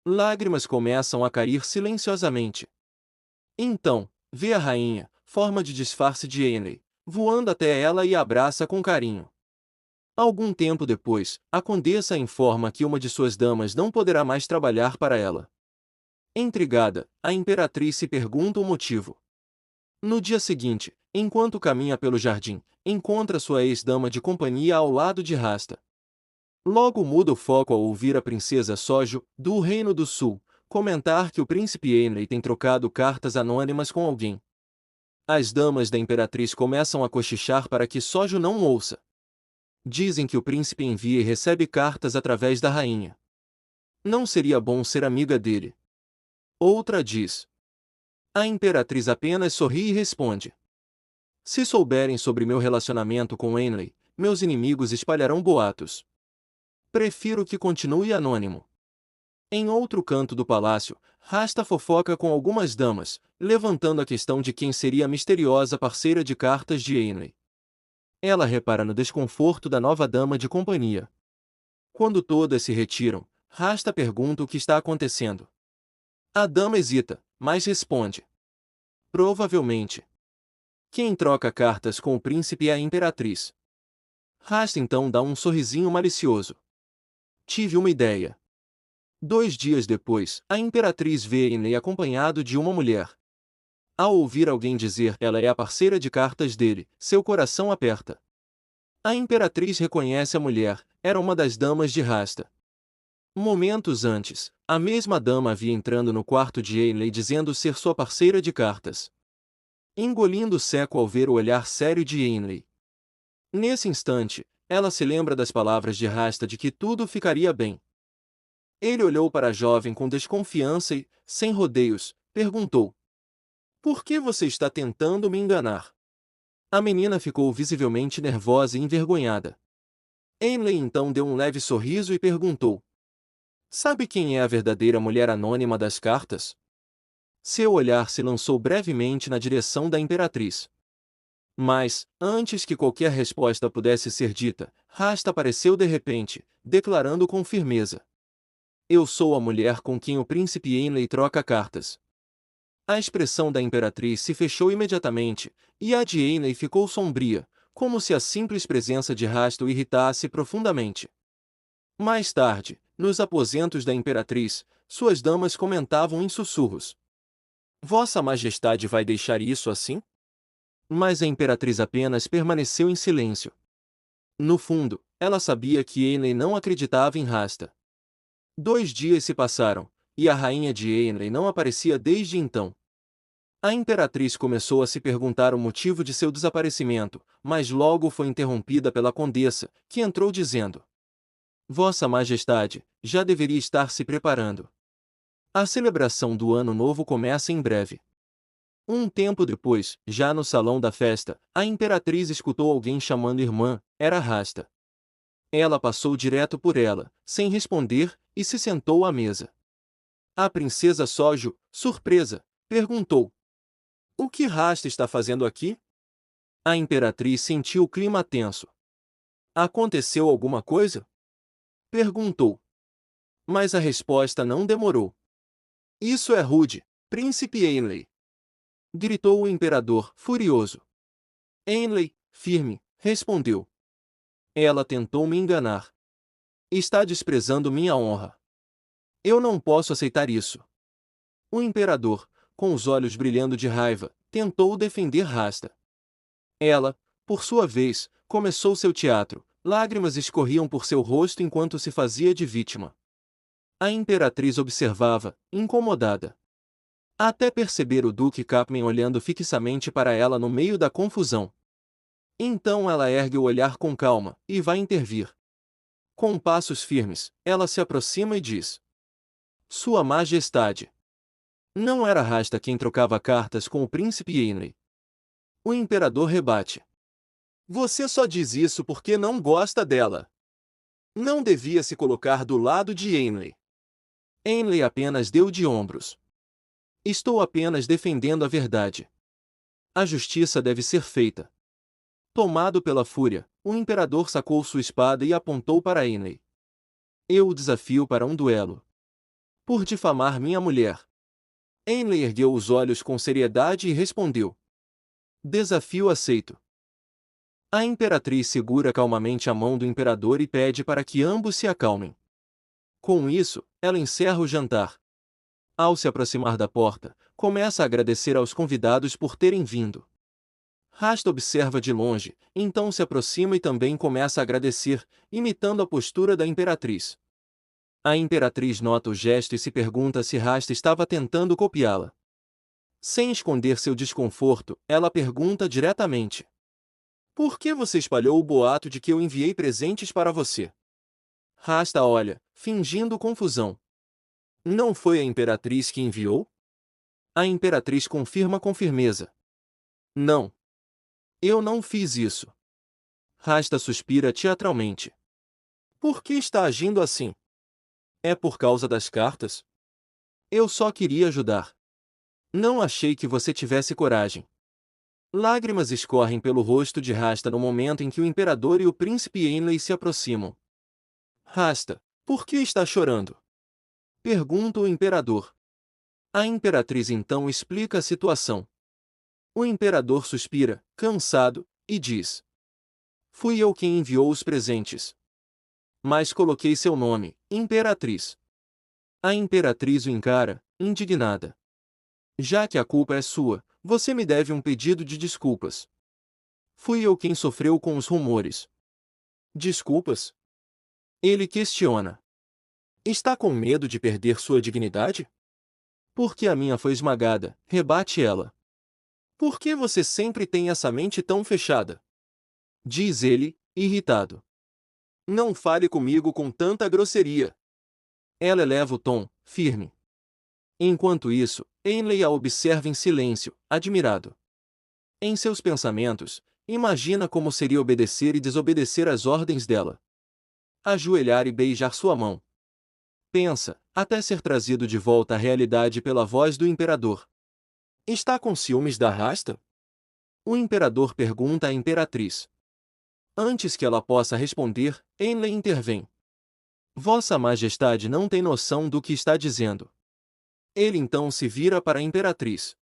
Lágrimas começam a cair silenciosamente. Então, vê a rainha, forma de disfarce de Ainley, voando até ela e a abraça com carinho. Algum tempo depois, a condessa informa que uma de suas damas não poderá mais trabalhar para ela. Intrigada, a imperatriz se pergunta o motivo. No dia seguinte, enquanto caminha pelo jardim, encontra sua ex-dama de companhia ao lado de Rasta. Logo muda o foco ao ouvir a princesa Sojo, do Reino do Sul, comentar que o príncipe Ainley tem trocado cartas anônimas com alguém. As damas da imperatriz começam a cochichar para que Sojo não ouça. Dizem que o príncipe envia e recebe cartas através da rainha. Não seria bom ser amiga dele. Outra diz. A imperatriz apenas sorri e responde. Se souberem sobre meu relacionamento com Ainley, meus inimigos espalharão boatos. Prefiro que continue anônimo. Em outro canto do palácio, Rasta fofoca com algumas damas, levantando a questão de quem seria a misteriosa parceira de cartas de Ainley. Ela repara no desconforto da nova dama de companhia. Quando todas se retiram, Rasta pergunta o que está acontecendo. A dama hesita, mas responde. Provavelmente. Quem troca cartas com o príncipe é a imperatriz. Rasta então dá um sorrisinho malicioso. Tive uma ideia. 2 dias depois, a imperatriz vê Ainley acompanhado de uma mulher. Ao ouvir alguém dizer ela é a parceira de cartas dele, seu coração aperta. A imperatriz reconhece a mulher, era uma das damas de Rasta. Momentos antes, a mesma dama havia entrado no quarto de Ainley dizendo ser sua parceira de cartas. Engolindo seco ao ver o olhar sério de Ainley. Nesse instante, ela se lembra das palavras de Rasta de que tudo ficaria bem. Ele olhou para a jovem com desconfiança e, sem rodeios, perguntou. Por que você está tentando me enganar? A menina ficou visivelmente nervosa e envergonhada. Ainley então deu um leve sorriso e perguntou. Sabe quem é a verdadeira mulher anônima das cartas? Seu olhar se lançou brevemente na direção da Imperatriz. Mas, antes que qualquer resposta pudesse ser dita, Rasta apareceu de repente, declarando com firmeza. Eu sou a mulher com quem o príncipe Ainley troca cartas. A expressão da Imperatriz se fechou imediatamente, e a de Ainley ficou sombria, como se a simples presença de Rasta o irritasse profundamente. Mais tarde, nos aposentos da Imperatriz, suas damas comentavam em sussurros. Vossa Majestade vai deixar isso assim? Mas a Imperatriz apenas permaneceu em silêncio. No fundo, ela sabia que Ainley não acreditava em Rasta. 2 dias se passaram, e a rainha de Ainley não aparecia desde então. A Imperatriz começou a se perguntar o motivo de seu desaparecimento, mas logo foi interrompida pela condessa, que entrou dizendo: Vossa Majestade, já deveria estar se preparando. A celebração do Ano Novo começa em breve. Um tempo depois, já no salão da festa, a Imperatriz escutou alguém chamando irmã, era Rasta. Ela passou direto por ela, sem responder, e se sentou à mesa. A princesa Sojo, surpresa, perguntou: O que Rasta está fazendo aqui? A Imperatriz sentiu o clima tenso. Aconteceu alguma coisa? Perguntou. Mas a resposta não demorou. Isso é rude, príncipe Ainley! Gritou o imperador, furioso. Ainley, firme, respondeu. Ela tentou me enganar. Está desprezando minha honra. Eu não posso aceitar isso. O imperador, com os olhos brilhando de raiva, tentou defender Rasta. Ela, por sua vez, começou seu teatro. Lágrimas escorriam por seu rosto enquanto se fazia de vítima. A Imperatriz observava, incomodada. Até perceber o Duque Capman olhando fixamente para ela no meio da confusão. Então ela ergue o olhar com calma, e vai intervir. Com passos firmes, ela se aproxima e diz: Sua Majestade. Não era Rasta quem trocava cartas com o príncipe Ainley. O imperador rebate. Você só diz isso porque não gosta dela. Não devia se colocar do lado de Ainley. Ainley apenas deu de ombros. Estou apenas defendendo a verdade. A justiça deve ser feita. Tomado pela fúria, o imperador sacou sua espada e apontou para Ainley. Eu o desafio para um duelo. Por difamar minha mulher. Ainley ergueu os olhos com seriedade e respondeu. Desafio aceito. A Imperatriz segura calmamente a mão do imperador e pede para que ambos se acalmem. Com isso, ela encerra o jantar. Ao se aproximar da porta, começa a agradecer aos convidados por terem vindo. Rasta observa de longe, então se aproxima e também começa a agradecer, imitando a postura da Imperatriz. A Imperatriz nota o gesto e se pergunta se Rasta estava tentando copiá-la. Sem esconder seu desconforto, ela pergunta diretamente. Por que você espalhou o boato de que eu enviei presentes para você? Rasta olha, fingindo confusão. Não foi a Imperatriz que enviou? A Imperatriz confirma com firmeza. Não. Eu não fiz isso. Rasta suspira teatralmente. Por que está agindo assim? É por causa das cartas? Eu só queria ajudar. Não achei que você tivesse coragem. Lágrimas escorrem pelo rosto de Rasta no momento em que o imperador e o príncipe Ainley se aproximam. Rasta, por que está chorando? Pergunta o imperador. A Imperatriz então explica a situação. O imperador suspira, cansado, e diz: Fui eu quem enviou os presentes. Mas coloquei seu nome, Imperatriz. A Imperatriz o encara, indignada. Já que a culpa é sua, você me deve um pedido de desculpas. Fui eu quem sofreu com os rumores. Desculpas? Ele questiona. Está com medo de perder sua dignidade? Porque a minha foi esmagada, rebate ela. Por que você sempre tem essa mente tão fechada? Diz ele, irritado. Não fale comigo com tanta grosseria. Ela eleva o tom, firme. Enquanto isso, Ainley a observa em silêncio, admirado. Em seus pensamentos, imagina como seria obedecer e desobedecer às ordens dela. Ajoelhar e beijar sua mão. Pensa, até ser trazido de volta à realidade pela voz do imperador. Está com ciúmes da Rasta? O imperador pergunta à imperatriz. Antes que ela possa responder, Ainley intervém. Vossa Majestade não tem noção do que está dizendo. Ele então se vira para a imperatriz.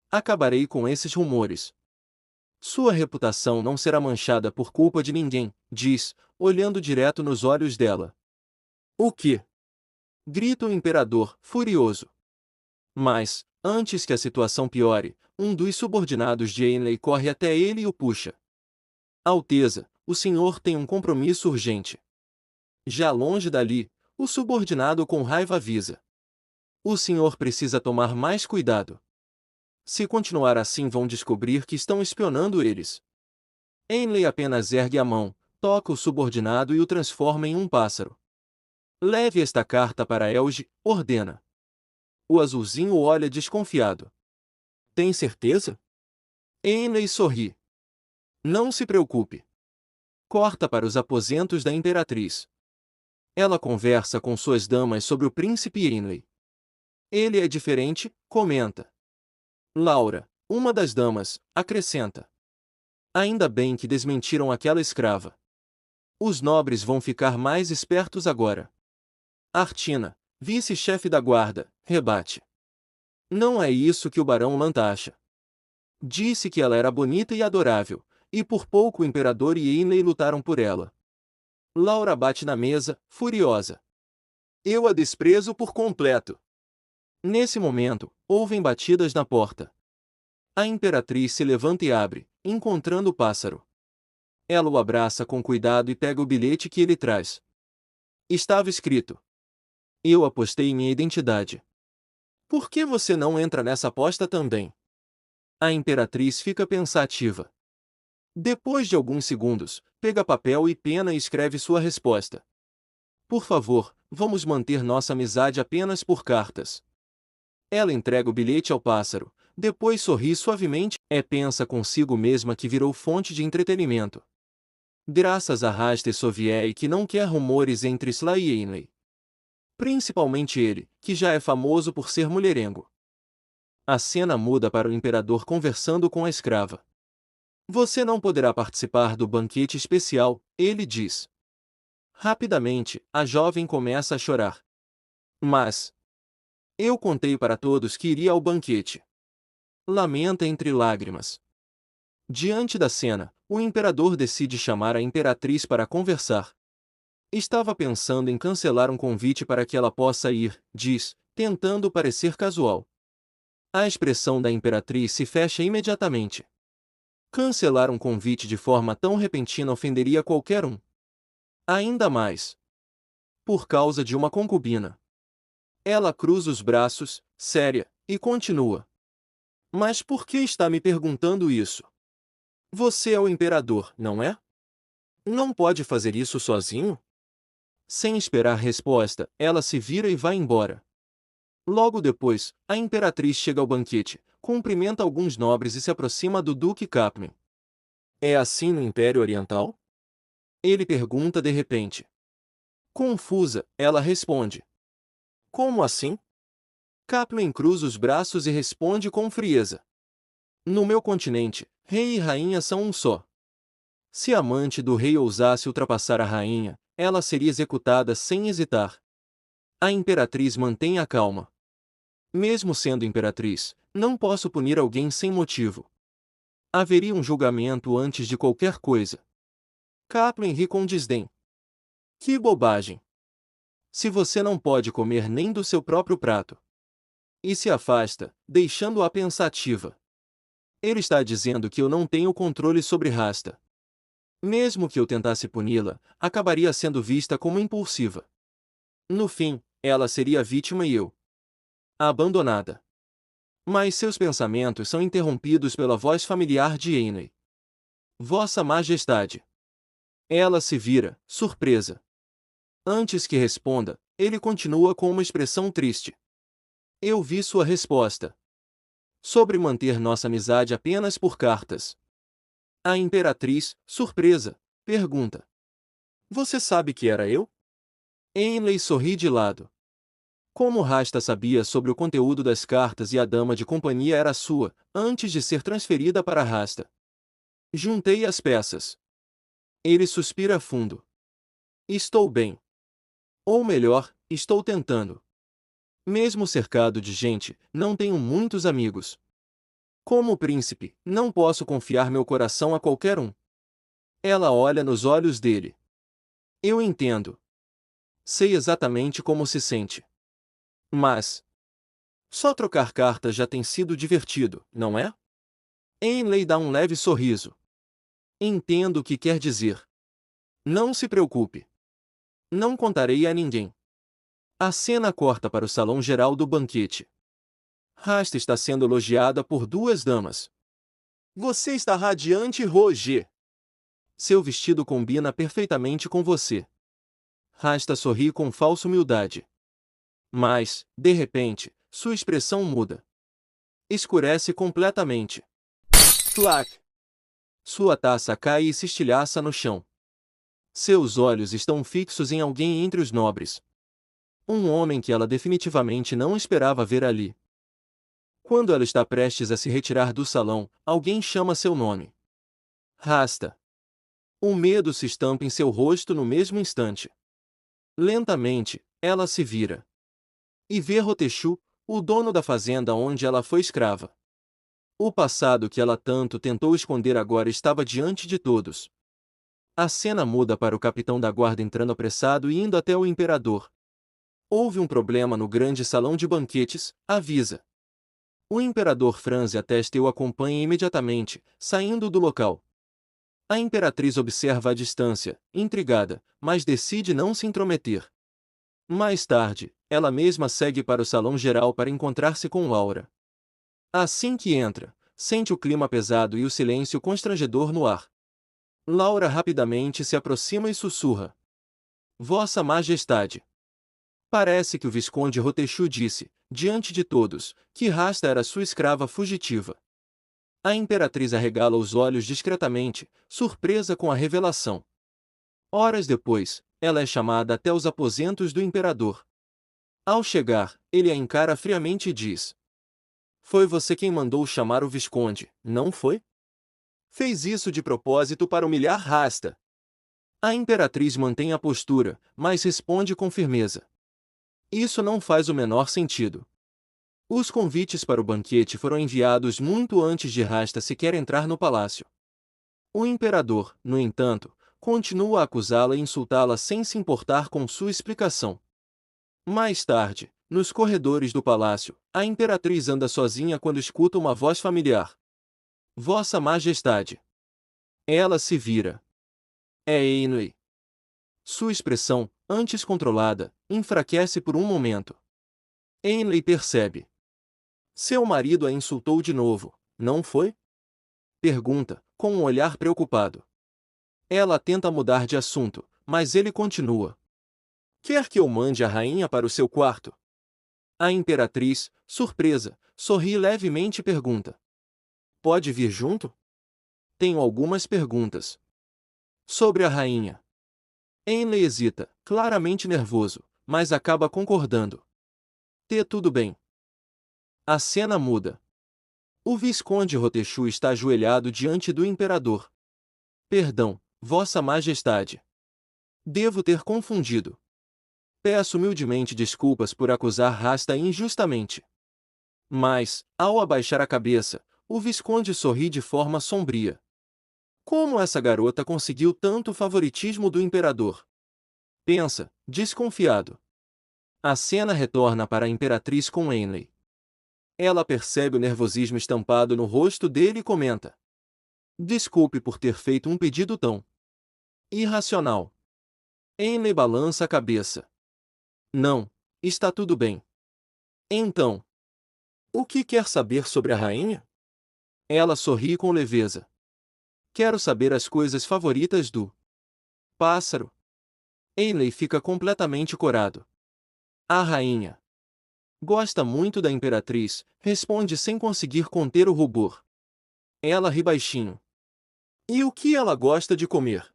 Acabarei com esses rumores. Sua reputação não será manchada por culpa de ninguém, diz, olhando direto nos olhos dela. O quê? Grita o imperador, furioso. Mas, antes que a situação piore, um dos subordinados de Ainley corre até ele e o puxa. Alteza, o senhor tem um compromisso urgente. Já longe dali, o subordinado com raiva avisa. O senhor precisa tomar mais cuidado. Se continuar assim vão descobrir que estão espionando eles. Ainley apenas ergue a mão, toca o subordinado e o transforma em um pássaro. Leve esta carta para Elge, ordena. O azulzinho olha desconfiado. Tem certeza? Ainley sorri. Não se preocupe. Corta para os aposentos da imperatriz. Ela conversa com suas damas sobre o príncipe Ainley. Ele é diferente, comenta. Laura, uma das damas, acrescenta. Ainda bem que desmentiram aquela escrava. Os nobres vão ficar mais espertos agora. Artina, vice-chefe da guarda, rebate. Não é isso que o barão Lanta acha. Disse que ela era bonita e adorável, e por pouco o imperador e Ainley lutaram por ela. Laura bate na mesa, furiosa. Eu a desprezo por completo. Nesse momento, ouvem batidas na porta. A imperatriz se levanta e abre, encontrando o pássaro. Ela o abraça com cuidado e pega o bilhete que ele traz. Estava escrito: Eu apostei em minha identidade. Por que você não entra nessa aposta também? A imperatriz fica pensativa. Depois de alguns segundos, pega papel e pena e escreve sua resposta. Por favor, vamos manter nossa amizade apenas por cartas. Ela entrega o bilhete ao pássaro, depois sorri suavemente e pensa consigo mesma que virou fonte de entretenimento. Graças a Rasta Soviet que não quer rumores entre Sly e Ainley. Principalmente ele, que já é famoso por ser mulherengo. A cena muda para o imperador conversando com a escrava. Você não poderá participar do banquete especial, ele diz. Rapidamente, a jovem começa a chorar. Mas eu contei para todos que iria ao banquete. Lamenta entre lágrimas. Diante da cena, o imperador decide chamar a imperatriz para conversar. Estava pensando em cancelar um convite para que ela possa ir, diz, tentando parecer casual. A expressão da imperatriz se fecha imediatamente. Cancelar um convite de forma tão repentina ofenderia qualquer um. Ainda mais. Por causa de uma concubina. Ela cruza os braços, séria, e continua. Mas por que está me perguntando isso? Você é o imperador, não é? Não pode fazer isso sozinho? Sem esperar resposta, ela se vira e vai embora. Logo depois, a imperatriz chega ao banquete, cumprimenta alguns nobres e se aproxima do Duque Kaplan. É assim no Império Oriental? Ele pergunta de repente. Confusa, ela responde. Como assim? Kaplan cruza os braços e responde com frieza. No meu continente, rei e rainha são um só. Se a amante do rei ousasse ultrapassar a rainha, ela seria executada sem hesitar. A imperatriz mantém a calma. Mesmo sendo imperatriz, não posso punir alguém sem motivo. Haveria um julgamento antes de qualquer coisa. Kaplan ri com desdém. Que bobagem! Se você não pode comer nem do seu próprio prato. E se afasta, deixando-a pensativa. Ele está dizendo que eu não tenho controle sobre Rasta. Mesmo que eu tentasse puni-la, acabaria sendo vista como impulsiva. No fim, ela seria a vítima e eu abandonada. Mas seus pensamentos são interrompidos pela voz familiar de Ainley. Vossa Majestade. Ela se vira, surpresa. Antes que responda, ele continua com uma expressão triste. Eu vi sua resposta. Sobre manter nossa amizade apenas por cartas. A Imperatriz, surpresa, pergunta. Você sabe que era eu? Ainley sorri de lado. Como Rasta sabia sobre o conteúdo das cartas e a dama de companhia era sua, antes de ser transferida para Rasta? Juntei as peças. Ele suspira fundo. Estou bem. Ou melhor, estou tentando. Mesmo cercado de gente, não tenho muitos amigos. Como príncipe, não posso confiar meu coração a qualquer um. Ela olha nos olhos dele. Eu entendo. Sei exatamente como se sente. Mas só trocar cartas já tem sido divertido, não é? Ainley dá um leve sorriso. Entendo o que quer dizer. Não se preocupe. Não contarei a ninguém. A cena corta para o salão geral do banquete. Rasta está sendo elogiada por duas damas. Você está radiante, Roger. Seu vestido combina perfeitamente com você. Rasta sorri com falsa humildade. Mas, de repente, sua expressão muda. Escurece completamente. Clac! Sua taça cai e se estilhaça no chão. Seus olhos estão fixos em alguém entre os nobres. Um homem que ela definitivamente não esperava ver ali. Quando ela está prestes a se retirar do salão, alguém chama seu nome. Rasta. O medo se estampa em seu rosto no mesmo instante. Lentamente, ela se vira. E vê Rotechu, o dono da fazenda onde ela foi escrava. O passado que ela tanto tentou esconder agora estava diante de todos. A cena muda para o capitão da guarda entrando apressado e indo até o imperador. Houve um problema no grande salão de banquetes, avisa. O imperador franze a testa e o acompanha imediatamente, saindo do local. A imperatriz observa à distância, intrigada, mas decide não se intrometer. Mais tarde, ela mesma segue para o salão geral para encontrar-se com Laura. Assim que entra, sente o clima pesado e o silêncio constrangedor no ar. Laura rapidamente se aproxima e sussurra. Vossa Majestade. Parece que o Visconde Rotechu disse, diante de todos, que Rasta era sua escrava fugitiva. A imperatriz arregala os olhos discretamente, surpresa com a revelação. Horas depois, ela é chamada até os aposentos do imperador. Ao chegar, ele a encara friamente e diz: Foi você quem mandou chamar o Visconde, não foi? Fez isso de propósito para humilhar Rasta. A imperatriz mantém a postura, mas responde com firmeza. Isso não faz o menor sentido. Os convites para o banquete foram enviados muito antes de Rasta sequer entrar no palácio. O imperador, no entanto, continua a acusá-la e insultá-la sem se importar com sua explicação. Mais tarde, nos corredores do palácio, a imperatriz anda sozinha quando escuta uma voz familiar. Vossa Majestade. Ela se vira. É Ainley. Sua expressão, antes controlada, enfraquece por um momento. Ainley percebe. Seu marido a insultou de novo, não foi? Pergunta, com um olhar preocupado. Ela tenta mudar de assunto, mas ele continua. Quer que eu mande a rainha para o seu quarto? A imperatriz, surpresa, sorri levemente e pergunta. Pode vir junto? Tenho algumas perguntas. Sobre a rainha. Ainley hesita, claramente nervoso, mas acaba concordando. Tudo bem. A cena muda. O Visconde Rotechu está ajoelhado diante do imperador. Perdão, Vossa Majestade. Devo ter confundido. Peço humildemente desculpas por acusar Rasta injustamente. Mas, ao abaixar a cabeça, o Visconde sorri de forma sombria. Como essa garota conseguiu tanto favoritismo do imperador? Pensa, desconfiado. A cena retorna para a imperatriz com Ainley. Ela percebe o nervosismo estampado no rosto dele e comenta. Desculpe por ter feito um pedido tão irracional. Ainley balança a cabeça. Não, está tudo bem. Então, o que quer saber sobre a rainha? Ela sorri com leveza. Quero saber as coisas favoritas do pássaro. Ainley fica completamente corado. A rainha. Gosta muito da imperatriz, responde sem conseguir conter o rubor. Ela ri baixinho. E o que ela gosta de comer?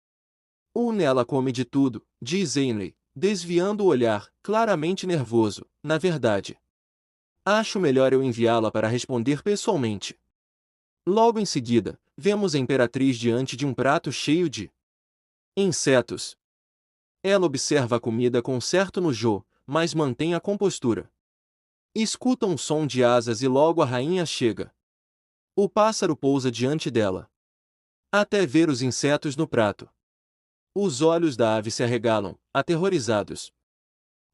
Ela come de tudo, diz Ainley, desviando o olhar, claramente nervoso, na verdade. Acho melhor eu enviá-la para responder pessoalmente. Logo em seguida, vemos a imperatriz diante de um prato cheio de insetos. Ela observa a comida com certo nojo, mas mantém a compostura. Escuta um som de asas e logo a rainha chega. O pássaro pousa diante dela. Até ver os insetos no prato. Os olhos da ave se arregalam, aterrorizados.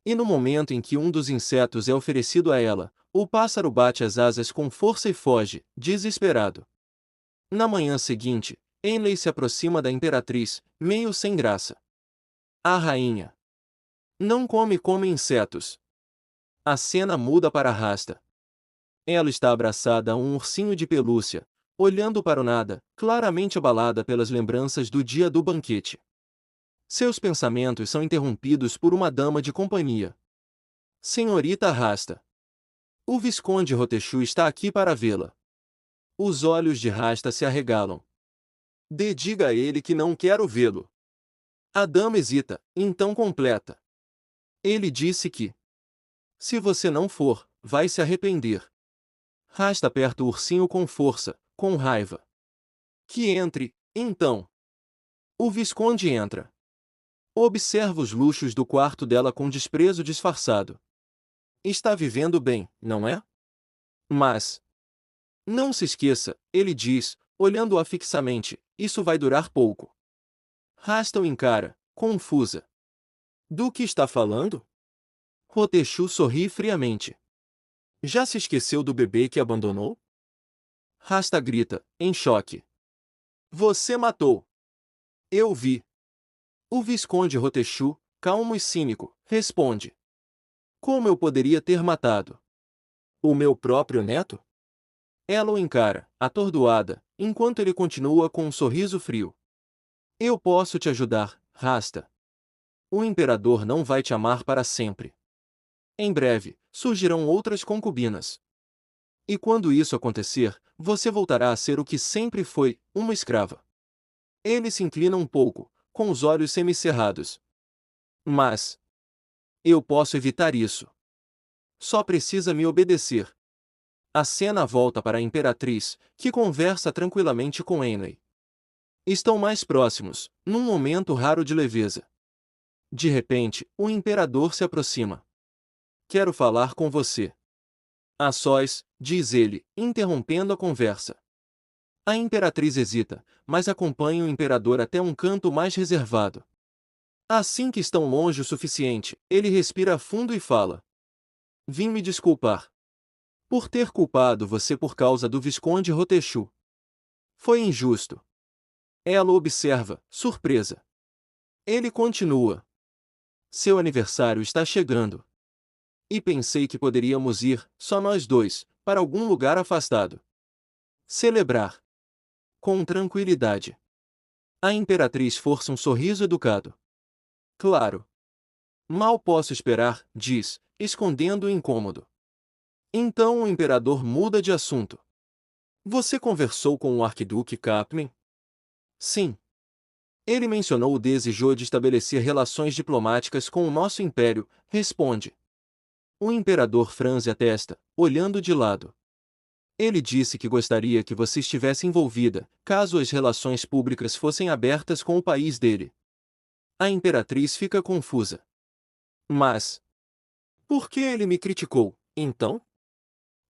E no momento em que um dos insetos é oferecido a ela, o pássaro bate as asas com força e foge, desesperado. Na manhã seguinte, Ainley se aproxima da imperatriz, meio sem graça. A rainha não come insetos. A cena muda para Rasta. Ela está abraçada a um ursinho de pelúcia, olhando para o nada, claramente abalada pelas lembranças do dia do banquete. Seus pensamentos são interrompidos por uma dama de companhia. Senhorita Rasta. O Visconde Rotechu está aqui para vê-la. Os olhos de Rasta se arregalam. Diga a ele que não quero vê-lo. A dama hesita, então completa. Ele disse que, se você não for, vai se arrepender. Rasta aperta o ursinho com força, com raiva. Que entre, então. O Visconde entra. Observa os luxos do quarto dela com desprezo disfarçado. Está vivendo bem, não é? Mas não se esqueça, ele diz, olhando-a fixamente, isso vai durar pouco. Rasta o encara, confusa. Do que está falando? Rotechu sorri friamente. Já se esqueceu do bebê que abandonou? Rasta grita, em choque. Você matou. Eu vi. O Visconde Rotechu, calmo e cínico, responde. Como eu poderia ter matado? O meu próprio neto? Ela o encara, atordoada, enquanto ele continua com um sorriso frio. Eu posso te ajudar, Rasta. O imperador não vai te amar para sempre. Em breve, surgirão outras concubinas. E quando isso acontecer, você voltará a ser o que sempre foi, uma escrava. Ele se inclina um pouco, com os olhos semicerrados. Mas eu posso evitar isso. Só precisa me obedecer. A cena volta para a imperatriz, que conversa tranquilamente com Ainley. Estão mais próximos, num momento raro de leveza. De repente, o imperador se aproxima. Quero falar com você. A sós, diz ele, interrompendo a conversa. A imperatriz hesita, mas acompanha o imperador até um canto mais reservado. Assim que estão longe o suficiente, ele respira fundo e fala. Vim me desculpar. Por ter culpado você por causa do Visconde Rotechu. Foi injusto. Ela observa, surpresa. Ele continua. Seu aniversário está chegando. E pensei que poderíamos ir, só nós dois, para algum lugar afastado. Celebrar. Com tranquilidade. A imperatriz força um sorriso educado. Claro. Mal posso esperar, diz, escondendo o incômodo. Então o imperador muda de assunto. Você conversou com o arquiduque Capmen? Sim. Ele mencionou o desejo de estabelecer relações diplomáticas com o nosso império, responde. O imperador franze a testa, olhando de lado. Ele disse que gostaria que você estivesse envolvida, caso as relações públicas fossem abertas com o país dele. A imperatriz fica confusa. Mas por que ele me criticou, então?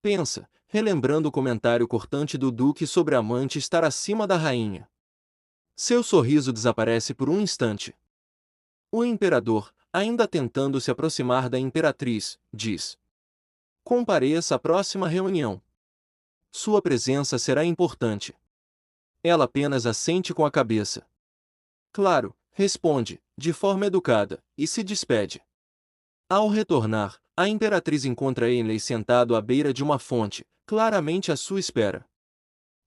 Pensa, relembrando o comentário cortante do duque sobre a amante estar acima da rainha. Seu sorriso desaparece por um instante. O imperador, ainda tentando se aproximar da imperatriz, diz. Compareça à próxima reunião. Sua presença será importante. Ela apenas assente com a cabeça. Claro, responde, de forma educada, e se despede. Ao retornar, a imperatriz encontra Ainley sentado à beira de uma fonte, claramente à sua espera.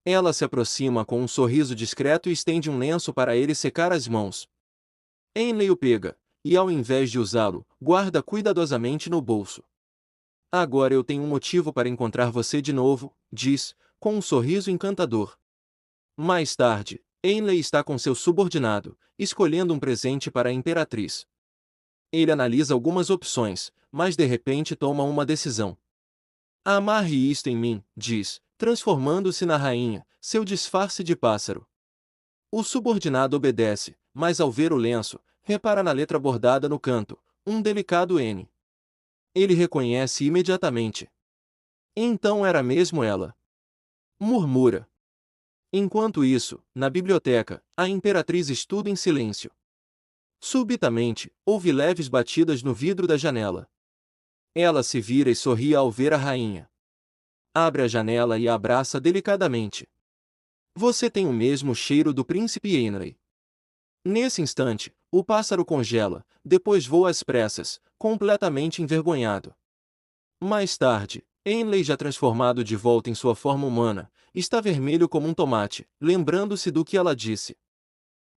Ela se aproxima com um sorriso discreto e estende um lenço para ele secar as mãos. Ainley o pega, e ao invés de usá-lo, guarda cuidadosamente no bolso. Agora eu tenho um motivo para encontrar você de novo, diz, com um sorriso encantador. Mais tarde, Ainley está com seu subordinado, escolhendo um presente para a imperatriz. Ele analisa algumas opções, mas de repente toma uma decisão. Amarre isto em mim, diz, transformando-se na rainha, seu disfarce de pássaro. O subordinado obedece, mas ao ver o lenço, repara na letra bordada no canto, um delicado N. Ele reconhece imediatamente. Então era mesmo ela. Murmura. Enquanto isso, na biblioteca, a imperatriz estuda em silêncio. Subitamente, ouve leves batidas no vidro da janela. Ela se vira e sorri ao ver a rainha. Abre a janela e a abraça delicadamente. Você tem o mesmo cheiro do príncipe Ainley. Nesse instante, o pássaro congela, depois voa às pressas, completamente envergonhado. Mais tarde, Ainley, já transformado de volta em sua forma humana, está vermelho como um tomate, lembrando-se do que ela disse.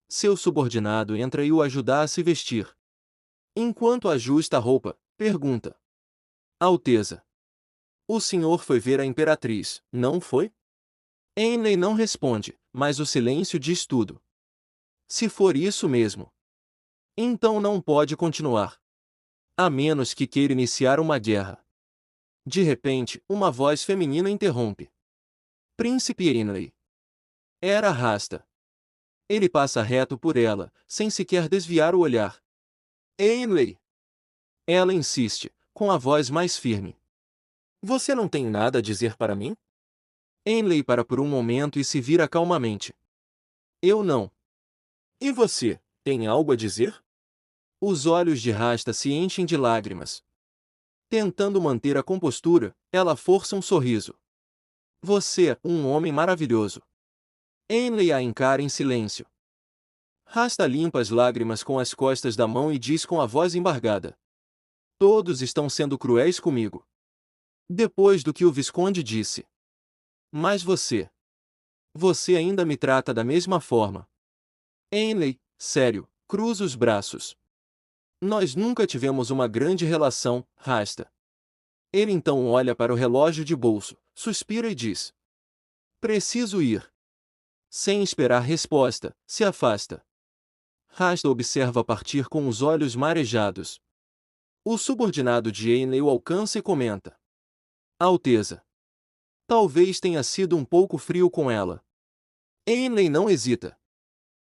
Seu subordinado entra e o ajuda a se vestir. Enquanto ajusta a roupa, pergunta: Alteza, o senhor foi ver a imperatriz, não foi? Ainley não responde, mas o silêncio diz tudo. Se for isso mesmo, então não pode continuar. A menos que queira iniciar uma guerra. De repente, uma voz feminina interrompe. Príncipe Ainley. Era Rasta. Ele passa reto por ela, sem sequer desviar o olhar. Ainley! Ela insiste, com a voz mais firme. Você não tem nada a dizer para mim? Ainley para por um momento e se vira calmamente. Eu não. E você, tem algo a dizer? Os olhos de Rasta se enchem de lágrimas. Tentando manter a compostura, ela força um sorriso. Você é um homem maravilhoso. Ainley a encara em silêncio. Rasta limpa as lágrimas com as costas da mão e diz com a voz embargada. Todos estão sendo cruéis comigo. Depois do que o Visconde disse. Mas você. Você ainda me trata da mesma forma. Ainley, sério, cruza os braços. Nós nunca tivemos uma grande relação, Rasta. Ele então olha para o relógio de bolso, suspira e diz. Preciso ir. Sem esperar resposta, se afasta. Rasta observa partir com os olhos marejados. O subordinado de Ainley o alcança e comenta. Alteza. Talvez tenha sido um pouco frio com ela. Ainley não hesita.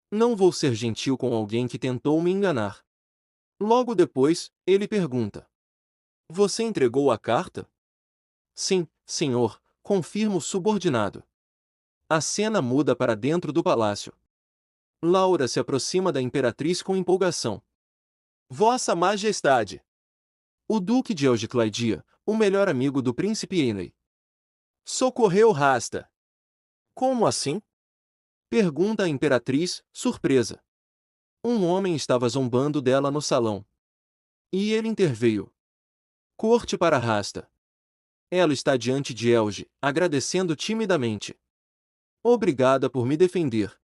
Não vou ser gentil com alguém que tentou me enganar. Logo depois, ele pergunta. Você entregou a carta? Sim, senhor, confirma o subordinado. A cena muda para dentro do palácio. Laura se aproxima da imperatriz com empolgação. Vossa Majestade! O Duque de Elgiclaidia, o melhor amigo do príncipe Ainley. Socorreu Rasta. Como assim? Pergunta a imperatriz, surpresa. Um homem estava zombando dela no salão. E ele interveio. Corte para Rasta. Ela está diante de Elge, agradecendo timidamente. Obrigada por me defender.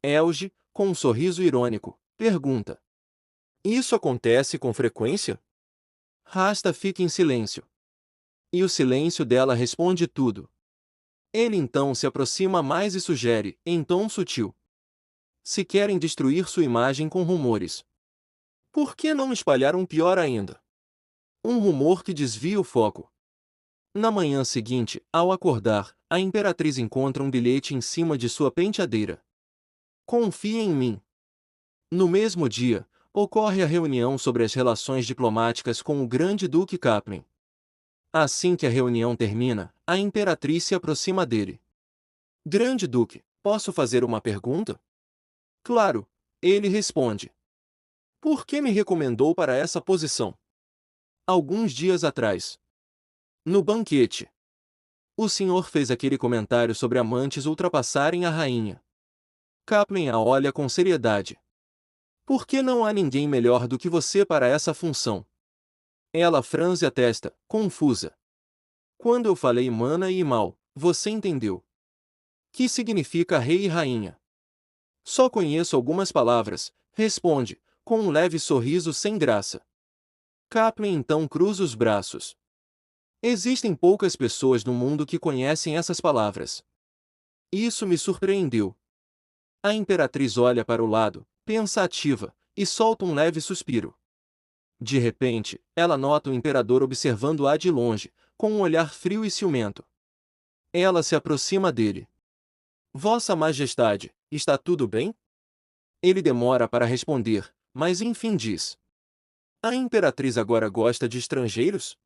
Elge, com um sorriso irônico, pergunta. Isso acontece com frequência? Rasta fica em silêncio. E o silêncio dela responde tudo. Ele então se aproxima mais e sugere, em tom sutil. Se querem destruir sua imagem com rumores, por que não espalhar um pior ainda? Um rumor que desvia o foco. Na manhã seguinte, ao acordar, a imperatriz encontra um bilhete em cima de sua penteadeira. Confie em mim. No mesmo dia, ocorre a reunião sobre as relações diplomáticas com o grande duque Caplin. Assim que a reunião termina, a imperatriz se aproxima dele. Grande duque, posso fazer uma pergunta? Claro, ele responde. Por que me recomendou para essa posição? Alguns dias atrás. No banquete. O senhor fez aquele comentário sobre amantes ultrapassarem a rainha. Caplin a olha com seriedade. Por que não há ninguém melhor do que você para essa função? Ela franze a testa, confusa. Quando eu falei mana e mal, você entendeu. Que significa rei e rainha? Só conheço algumas palavras, responde, com um leve sorriso sem graça. Caplin então cruza os braços. Existem poucas pessoas no mundo que conhecem essas palavras. Isso me surpreendeu. A imperatriz olha para o lado, pensativa, e solta um leve suspiro. De repente, ela nota o imperador observando-a de longe, com um olhar frio e ciumento. Ela se aproxima dele. Vossa Majestade, está tudo bem? Ele demora para responder, mas enfim diz. A imperatriz agora gosta de estrangeiros?